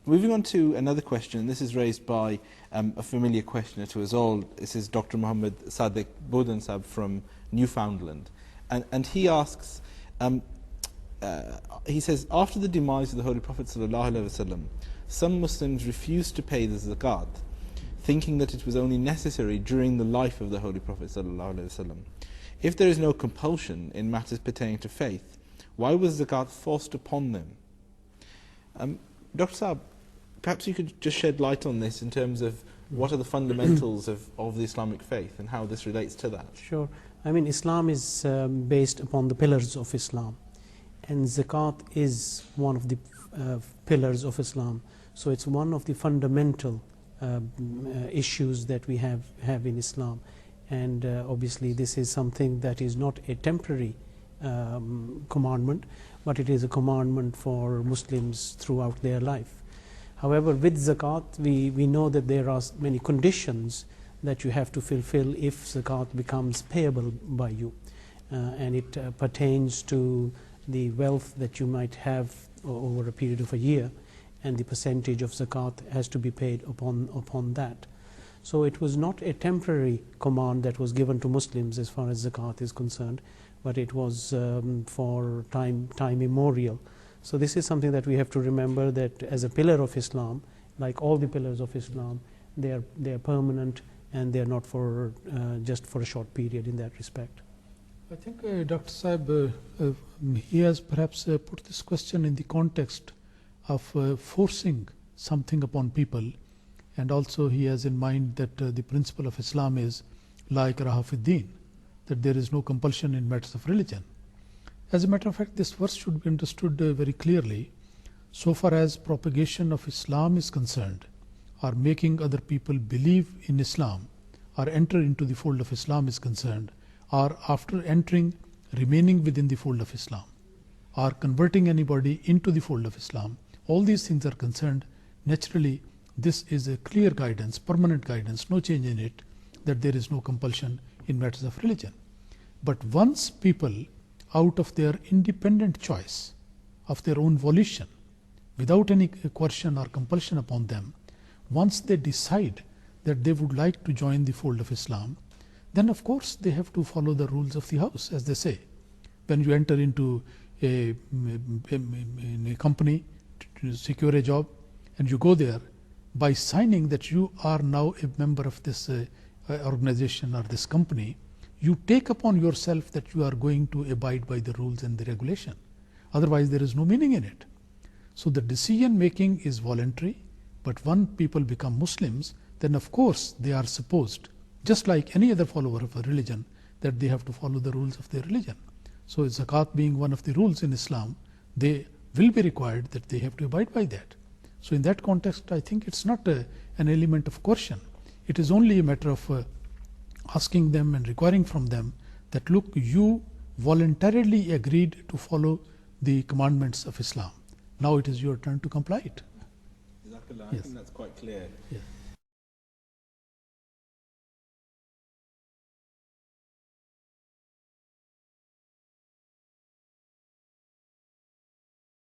Moving on to another question, this is raised by a familiar questioner to us all. This is Dr. Muhammad Sadiq Bodan Sab from Newfoundland. And he asks, he says, after the demise of the Holy Prophet ﷺ, some Muslims refused to pay the zakat, thinking that it was only necessary during the life of the Holy Prophet ﷺ. If there is no compulsion in matters pertaining to faith, why was zakat forced upon them? Dr. Saab, perhaps you could just shed light on this in terms of what are the fundamentals of the Islamic faith and how this relates to that. Sure. I mean, Islam is based upon the pillars of Islam, and zakat is one of the pillars of Islam. So it's one of the fundamental issues that we have in Islam. And obviously this is something that is not a temporary commandment, but it is a commandment for Muslims throughout their life. However, with zakat, we know that there are many conditions that you have to fulfill if zakat becomes payable by you. And it pertains to the wealth that you might have over a period of a year, and the percentage of zakat has to be paid upon that. So it was not a temporary command that was given to Muslims as far as zakat is concerned, but it was for time immemorial. So this is something that we have to remember, that as a pillar of Islam, like all the pillars of Islam, they are permanent, and they are not for just for a short period in that respect. I think Dr. Saib, he has perhaps put this question in the context of forcing something upon people, and also he has in mind that the principle of Islam is la ikraha fi din, that there is no compulsion in matters of religion. As a matter of fact, this verse should be understood very clearly. So far as propagation of Islam is concerned, or making other people believe in Islam or enter into the fold of Islam is concerned, or after entering, remaining within the fold of Islam, or converting anybody into the fold of Islam, all these things are concerned, naturally this is a clear guidance, permanent guidance, no change in it, that there is no compulsion in matters of religion. But once people, out of their independent choice, of their own volition, without any coercion or compulsion upon them, once they decide that they would like to join the fold of Islam, then of course they have to follow the rules of the house, as they say. When you enter into a company to secure a job, and you go there, by signing that you are now a member of this organization or this company, you take upon yourself that you are going to abide by the rules and the regulation. Otherwise there is no meaning in it. So the decision making is voluntary, but when people become Muslims, then of course they are supposed, just like any other follower of a religion, that they have to follow the rules of their religion. So zakat being one of the rules in Islam, they will be required that they have to abide by that. So in that context, I think it's not an element of coercion. It is only a matter of asking them and requiring from them that, look, you voluntarily agreed to follow the commandments of Islam. Now it is your turn to comply it. Exactly. I Yes. think that's quite clear. Yeah.